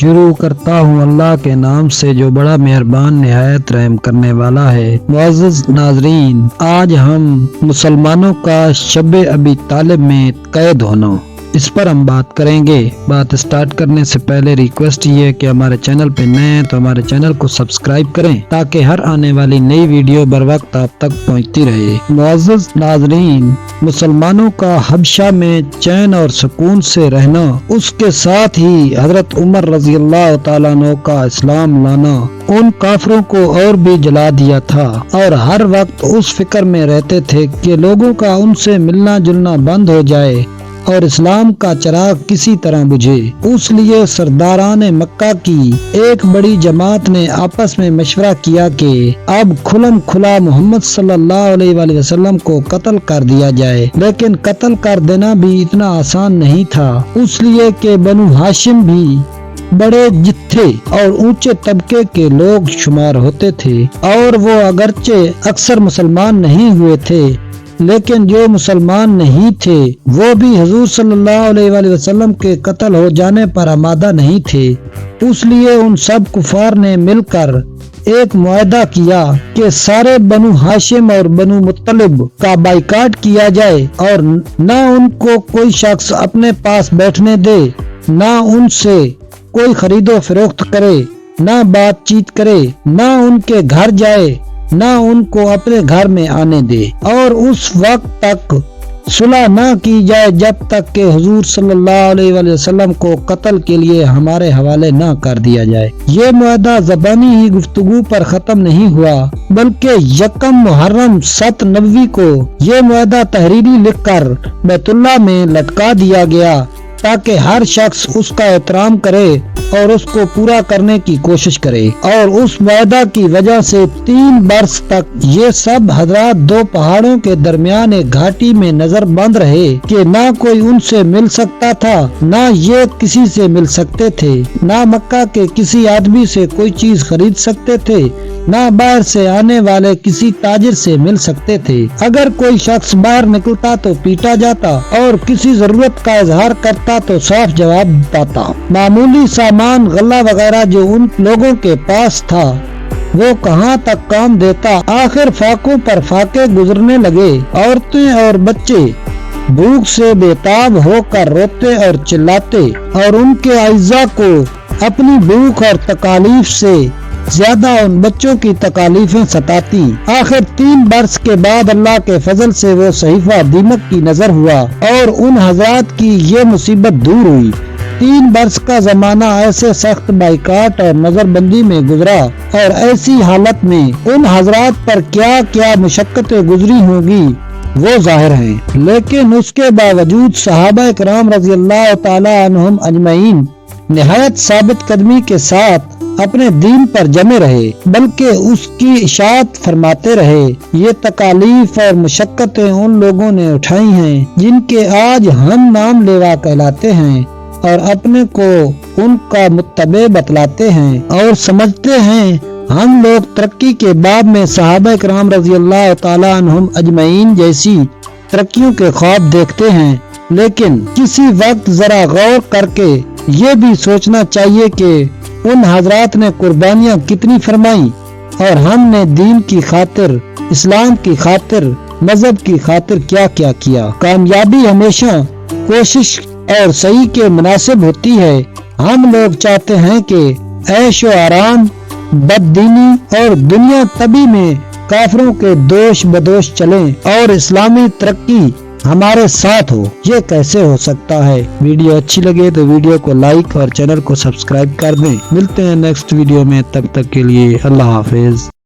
शुरू करता हूँ अल्लाह के नाम से जो बड़ा मेहरबान निहायत रहम करने वाला है। मुअज़्ज़ज़ नाज़रीन, आज हम मुसलमानों का शब अबी तालिब में कैद होना, इस पर हम बात करेंगे। बात स्टार्ट करने से पहले रिक्वेस्ट ये है कि हमारे चैनल पे नए हैं तो हमारे चैनल को सब्सक्राइब करें ताकि हर आने वाली नई वीडियो बर वक्त आप तक पहुंचती रहे। मुअज़्ज़ज़ नाज़रीन, मुसलमानों का हबशा में चैन और सुकून से रहना, उसके साथ ही हजरत उमर रज़ी अल्लाह तआला अन्हु का इस्लाम लाना उन काफिरों को और भी जला दिया था और हर वक्त उस फिक्र में रहते थे कि लोगों का उनसे मिलना जुलना बंद हो जाए और इस्लाम का चिराग किसी तरह बुझे। इसलिए सरदारान मक्का की एक बड़ी जमात ने आपस में मशवरा किया कि अब खुलम खुला मोहम्मद सल्लल्लाहु अलैहि वसल्लम को कत्ल कर दिया जाए। लेकिन कत्ल कर देना भी इतना आसान नहीं था, इसलिए कि बनु हाशिम भी बड़े जित्थे और ऊंचे तबके के लोग शुमार होते थे और वो अगरचे अक्सर मुसलमान नहीं हुए थे, लेकिन जो मुसलमान नहीं थे वो भी हुजूर सल्लल्लाहु अलैहि वसल्लम के कत्ल हो जाने पर आमादा नहीं थे। इसलिए उन सब कुफार ने मिलकर एक मुआहदा किया कि सारे बनु हाशिम और बनु मुत्तलिब का बाइकाट किया जाए और न उनको कोई शख्स अपने पास बैठने दे, न उनसे कोई खरीदो फरोख्त करे, न बातचीत करे, न उनके घर जाए, न उनको अपने घर में आने दे और उस वक्त तक सुलह न की जाए जब तक कि हुजूर सल्लल्लाहु अलैहि वसल्लम को कत्ल के लिए हमारे हवाले न कर दिया जाए। ये मुआहदा ज़बानी ही गुफ्तगू पर खत्म नहीं हुआ, बल्कि यकम मुहर्रम 7 नबवी को ये मुआहदा तहरीरी लिखकर बैतुल्लाह में लटका दिया गया ताकि हर शख्स उसका एहतराम करे और उसको पूरा करने की कोशिश करे। और उस वायदा की वजह से 3 बरस तक ये सब हजरात 2 पहाड़ों के दरमियान एक घाटी में नजर बंद रहे कि ना कोई उनसे मिल सकता था, ना ये किसी से मिल सकते थे, ना मक्का के किसी आदमी से कोई चीज खरीद सकते थे, ना बाहर से आने वाले किसी ताजिर से मिल सकते थे। अगर कोई शख्स बाहर निकलता तो पीटा जाता और किसी जरूरत का इजहार करता तो साफ जवाब पाता। मामूली सामान गल्ला वगैरह जो उन लोगों के पास था वो कहाँ तक काम देता। आखिर फाकों पर फाके गुजरने लगे। औरतें और बच्चे भूख से बेताब होकर रोते और चिल्लाते और उनके अइज़ा को अपनी भूख और तकालीफ से ज्यादा उन बच्चों की तकालीफें सताती। आखिर 3 बरस के बाद अल्लाह के फजल से वो सहीफा दीमक की नजर हुआ और उन हजरात की ये मुसीबत दूर हुई। 3 बरस का जमाना ऐसे सख्त बाइकाट और नजरबंदी में गुजरा और ऐसी हालत में उन हजरात पर क्या क्या मुशक्कतें गुजरी होगी वो जाहिर है। लेकिन उसके बावजूद सहाबा इकराम रज़ी अल्लाह तआला अन्हुम अजमईन निहायत साबित कदमी के साथ अपने दीन पर जमे रहे, बल्कि उसकी इशाअत फरमाते रहे। ये तकालीफ और मुशक्कतें उन लोगों ने उठाई हैं जिनके आज हम नाम लेवा कहलाते हैं और अपने को उनका मुत्तबे बतलाते हैं और समझते हैं हम लोग तरक्की के बाब में सहाबा इकराम रज़ी अल्लाह तआला अन्हुम अजमईन जैसी तरक्कियों के ख्वाब देखते हैं। लेकिन किसी वक्त जरा गौर करके ये भी सोचना चाहिए कि उन हजरात ने कुर्बानियाँ कितनी फरमाई और हमने दीन की खातिर, इस्लाम की खातिर, मजहब की खातिर क्या क्या किया। कामयाबी हमेशा कोशिश और सही के मुनासिब होती है। हम लोग चाहते हैं कि ऐश व आराम, बददीनी और दुनिया तबी में काफिरों के दोष बदोश चलें और इस्लामी तरक्की हमारे साथ हो। ये कैसे हो सकता है? वीडियो अच्छी लगे तो वीडियो को लाइक और चैनल को सब्सक्राइब कर दें। मिलते हैं नेक्स्ट वीडियो में, तब तक के लिए अल्लाह हाफिज।